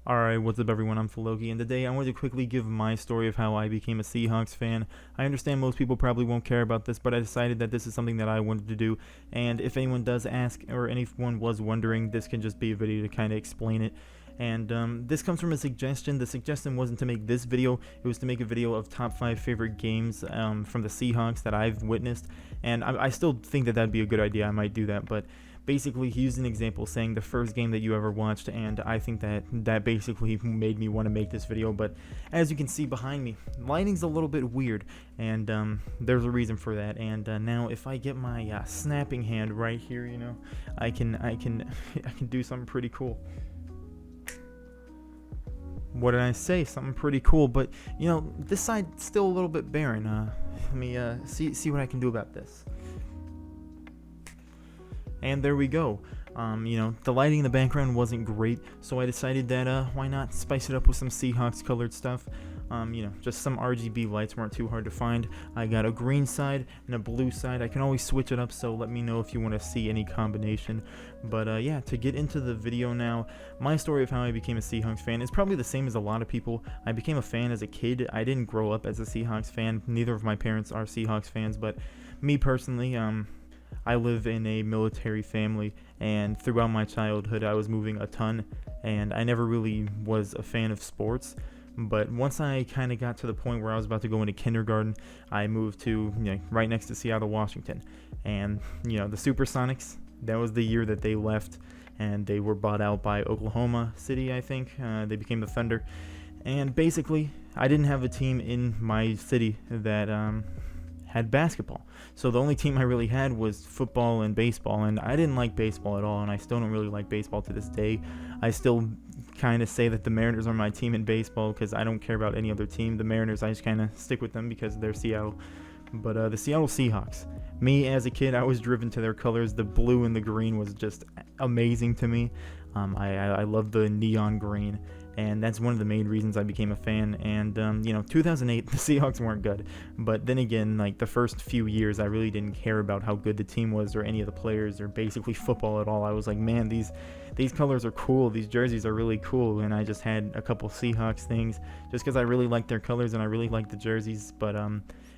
Alright, what's up everyone, I'm Loki, and today I wanted to quickly give my story of how I became a Seahawks fan. I understand most people probably won't care about this, but I decided that this is something that I wanted to do, and if anyone does ask, or anyone was wondering, this can just be a video to kind of explain it. And this comes from a suggestion. The suggestion wasn't to make this video, it was to make a video of top 5 favorite games from the Seahawks that I've witnessed, and I still think that that'd be a good idea. I might do that, but basically he used an example saying the first game that you ever watched, and I think that basically made me want to make this video. But as you can see behind me, lighting's a little bit weird, and there's a reason for that. And now if I get my snapping hand right here, you know, I can I can do something pretty cool. What did I say? Something pretty cool. But you know, this side's still a little bit barren. Let me see what I can do about this. And there we go. You know, the lighting in the background wasn't great, so I decided that why not spice it up with some Seahawks colored stuff. You know, just some RGB lights weren't too hard to find. I got a green side and a blue side. I can always switch it up, so let me know if you want to see any combination. But yeah, to get into the video now, my story of how I became a Seahawks fan is probably the same as a lot of people. I became a fan as a kid. I didn't grow up as a Seahawks fan. Neither of my parents are Seahawks fans, but me personally, I live in a military family, and throughout my childhood I was moving a ton, and I never really was a fan of sports. But once I kind of got to the point where I was about to go into kindergarten, I moved to, you know, right next to Seattle, Washington. And, you know, the Supersonics, that was the year that they left, and they were bought out by Oklahoma City, I think. They became the Thunder. And basically, I didn't have a team in my city that had basketball. So the only team I really had was football and baseball, and I didn't like baseball at all, and I still don't really like baseball to this day. I still kind of say that the Mariners are my team in baseball because I don't care about any other team. The Mariners, I just kind of stick with them because they're Seattle. But the Seattle Seahawks, me as a kid, I was driven to their colors. The blue and the green was just amazing to me. I love the neon green, and that's one of the main reasons I became a fan. And you know, 2008, the Seahawks weren't good, but then again, like the first few years, I really didn't care about how good the team was or any of the players or basically football at all. I was like, man, these colors are cool, these jerseys are really cool, and I just had a couple Seahawks things just because I really liked their colors and I really liked the jerseys. But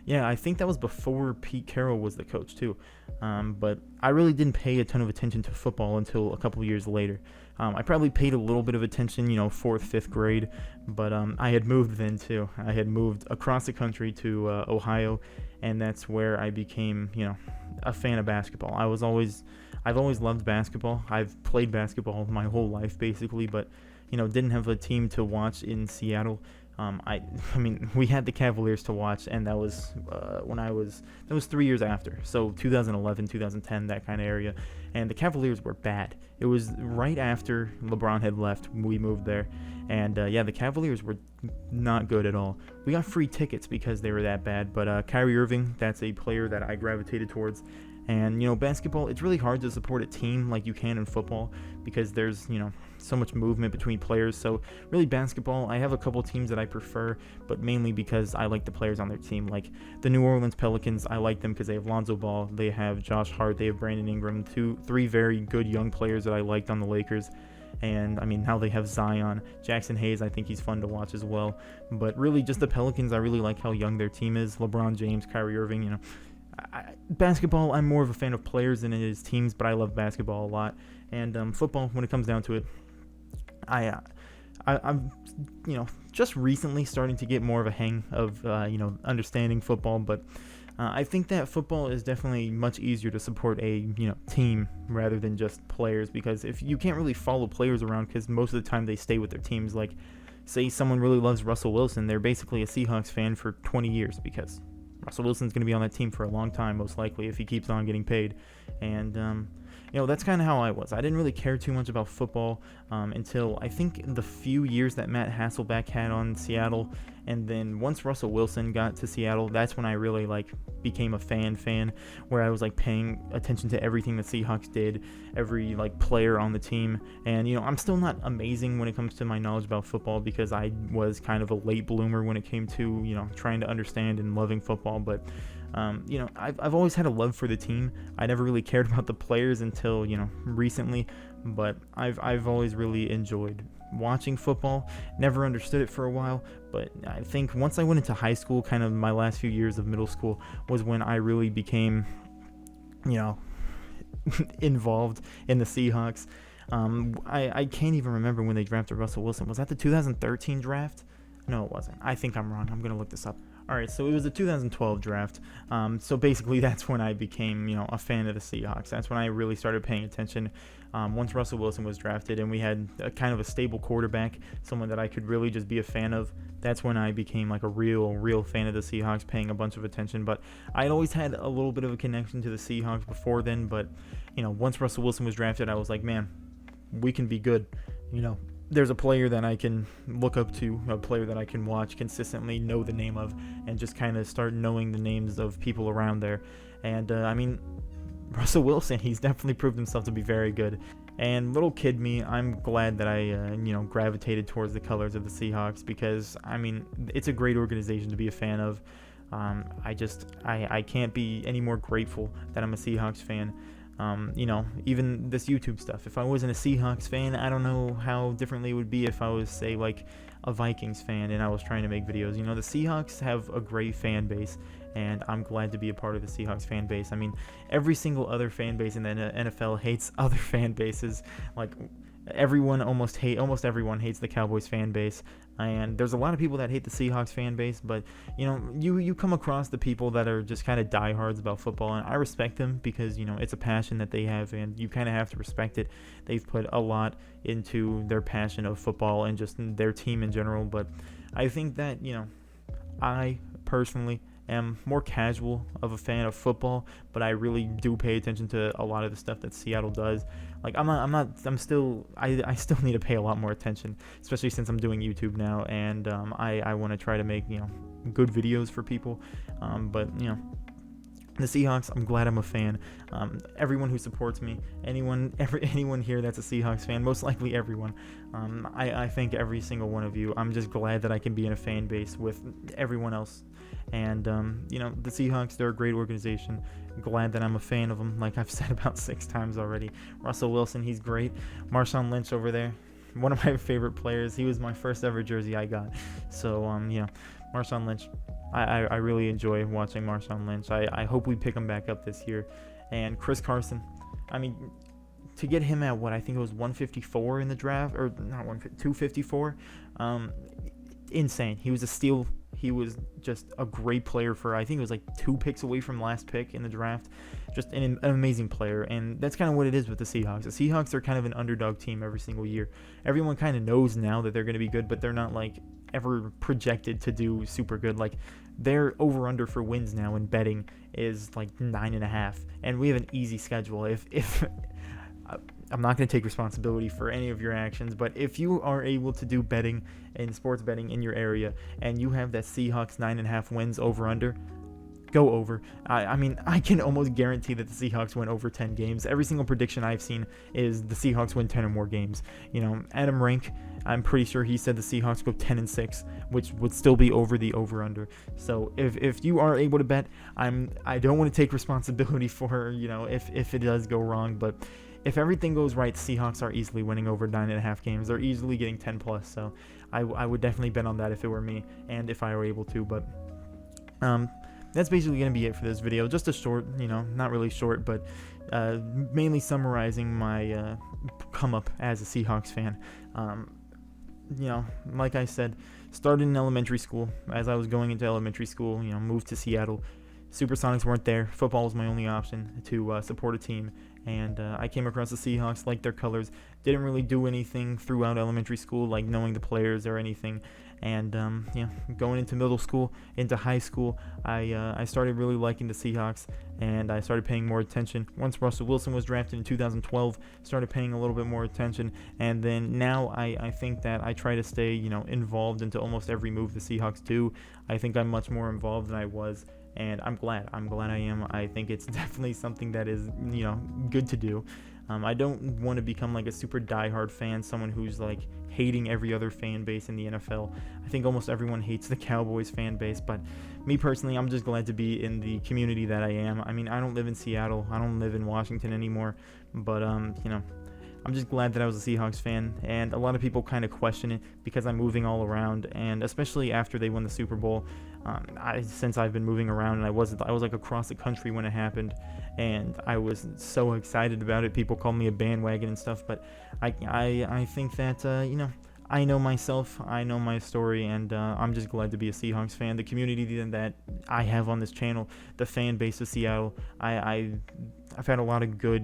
yeah, I think that was before Pete Carroll was the coach too. But I really didn't pay a ton of attention to football until a couple years later. I probably paid a little bit of attention, you know, 4th, 5th grade, but I had moved then too. I had moved across the country to Ohio, and that's where I became, you know, a fan of basketball. I've always loved basketball. I've played basketball my whole life basically, but you know, didn't have a team to watch in Seattle. I mean, we had the Cavaliers to watch, and that was that was 3 years after, so 2011, 2010, that kind of area, and the Cavaliers were bad. It was right after LeBron had left, we moved there, and yeah, the Cavaliers were not good at all. We got free tickets because they were that bad, but Kyrie Irving, that's a player that I gravitated towards. And you know, basketball, it's really hard to support a team like you can in football because there's, you know, so much movement between players. So really, basketball, I have a couple teams that I prefer, but mainly because I like the players on their team. Like the New Orleans Pelicans, I like them because they have Lonzo Ball, they have Josh Hart, they have Brandon Ingram, three very good young players that I liked on the Lakers. And I mean, now they have Zion, Jackson Hayes, I think he's fun to watch as well. But really, just the Pelicans, I really like how young their team is. LeBron James, Kyrie Irving, you know. Basketball, I'm more of a fan of players than it is teams, but I love basketball a lot. And football, when it comes down to it, I'm, you know, just recently starting to get more of a hang of, you know, understanding football. But I think that football is definitely much easier to support a, you know, team rather than just players, because if you can't really follow players around because most of the time they stay with their teams. Like, say someone really loves Russell Wilson, they're basically a Seahawks fan for 20 years because Russell Wilson's going to be on that team for a long time, most likely, if he keeps on getting paid. And, you know, that's kind of how I was. I didn't really care too much about football until I think the few years that Matt Hasselbeck had on Seattle. And then once Russell Wilson got to Seattle, that's when I really, like, became a fan, where I was, like, paying attention to everything the Seahawks did, every, like, player on the team. And, you know, I'm still not amazing when it comes to my knowledge about football because I was kind of a late bloomer when it came to, you know, trying to understand and loving football. But you know, I've always had a love for the team. I never really cared about the players until, you know, recently, but I've always really enjoyed watching football. Never understood it for a while, but I think once I went into high school, kind of my last few years of middle school, was when I really became, involved in the Seahawks. I can't even remember when they drafted Russell Wilson. Was that the 2013 draft? No, it wasn't. I think I'm wrong. I'm going to look this up. All right, so it was the 2012 draft. So basically, that's when I became, a fan of the Seahawks. That's when I really started paying attention. Once Russell Wilson was drafted and we had a kind of a stable quarterback, someone that I could really just be a fan of, that's when I became like a real fan of the Seahawks, paying a bunch of attention. But I had always had a little bit of a connection to the Seahawks before then. But, once Russell Wilson was drafted, I was like, man, we can be good. There's a player that I can look up to, a player that I can watch consistently, know the name of, and just kind of start knowing the names of people around there. And, Russell Wilson, he's definitely proved himself to be very good. And little kid me, I'm glad that I, gravitated towards the colors of the Seahawks because, it's a great organization to be a fan of. I can't be any more grateful that I'm a Seahawks fan. Even this YouTube stuff. If I wasn't a Seahawks fan, I don't know how differently it would be if I was, say, like a Vikings fan and I was trying to make videos. The Seahawks have a great fan base, and I'm glad to be a part of the Seahawks fan base. Every single other fan base in the NFL hates other fan bases. Like, almost everyone hates the Cowboys fan base, and there's a lot of people that hate the Seahawks fan base, but you come across the people that are just kind of diehards about football, and I respect them because it's a passion that they have, and you kind of have to respect it. They've put a lot into their passion of football and just their team in general. But I think that I personally am more casual of a fan of football, but I really do pay attention to a lot of the stuff that Seattle does. Like, I still need to pay a lot more attention, especially since I'm doing YouTube now, and I want to try to make, good videos for people. But the Seahawks, I'm glad I'm a fan. Everyone who supports me, anyone here that's a Seahawks fan, most likely everyone. I thank every single one of you. I'm just glad that I can be in a fan base with everyone else. And, the Seahawks, they're a great organization. Glad that I'm a fan of them, like I've said about 6 times already. Russell Wilson, he's great. Marshawn Lynch over there, one of my favorite players. He was my first ever jersey I got. So, Marshawn Lynch, I really enjoy watching Marshawn Lynch. I hope we pick him back up this year. And Chris Carson, to get him at what I think it was 154 in the draft, or not 254, insane. He was a steal. He was just a great player for, I think it was like 2 picks away from last pick in the draft. Just an amazing player, and that's kind of what it is with the Seahawks. The Seahawks are kind of an underdog team every single year. Everyone kind of knows now that they're going to be good, but they're not like ever projected to do super good. Like, their over-under for wins now in betting is like 9.5, and we have an easy schedule. If I'm not going to take responsibility for any of your actions, but if you are able to do betting and sports betting in your area and you have that Seahawks 9.5 wins over-under, go over. I can almost guarantee that the Seahawks win over 10 games. Every single prediction I've seen is the Seahawks win 10 or more games. Adam Rank, I'm pretty sure he said the Seahawks go 10-6, which would still be over the over-under. So if you are able to bet, I don't want to take responsibility for, if it does go wrong, but if everything goes right, the Seahawks are easily winning over 9.5 games. They're easily getting 10 plus. So I would definitely bet on that if it were me and if I were able to. But that's basically going to be it for this video. Just a short, not really short, but mainly summarizing my come up as a Seahawks fan. Like I said, started in elementary school. As I was going into elementary school, moved to Seattle. Supersonics weren't there. Football was my only option to support a team. And I came across the Seahawks, liked their colors. Didn't really do anything throughout elementary school, like knowing the players or anything. And going into middle school, into high school, I started really liking the Seahawks, and I started paying more attention. Once Russell Wilson was drafted in 2012, started paying a little bit more attention. And then now I think that I try to stay, involved into almost every move the Seahawks do. I think I'm much more involved than I was. And I'm glad I am. I think it's definitely something that is, good to do. I don't want to become like a super diehard fan, someone who's like hating every other fan base in the NFL. I think almost everyone hates the Cowboys fan base, but me personally, I'm just glad to be in the community that I am. I don't live in Seattle. I don't live in Washington anymore, but I'm just glad that I was a Seahawks fan, and a lot of people kind of question it because I'm moving all around, and especially after they won the Super Bowl. Since I've been moving around, and I was like across the country when it happened, and I was so excited about it. People called me a bandwagon and stuff, but I think that I know myself, I know my story, and I'm just glad to be a Seahawks fan. The community that I have on this channel, the fan base of Seattle, I've had a lot of good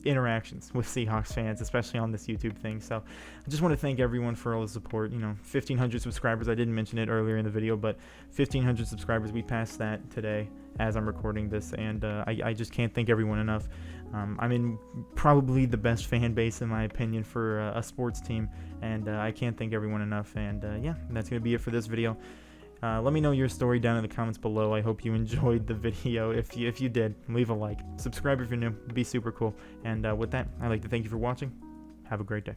interactions with Seahawks fans, especially on this YouTube thing. So I just want to thank everyone for all the support. 1,500 subscribers. I didn't mention it earlier in the video, but 1,500 subscribers. We passed that today as I'm recording this, and I just can't thank everyone enough. I'm in probably the best fan base, in my opinion, for a sports team, and I can't thank everyone enough. And yeah, that's going to be it for this video. Let me know your story down in the comments below. I hope you enjoyed the video. If you did, leave a like. Subscribe if you're new. It'd be super cool. And with that, I'd like to thank you for watching. Have a great day.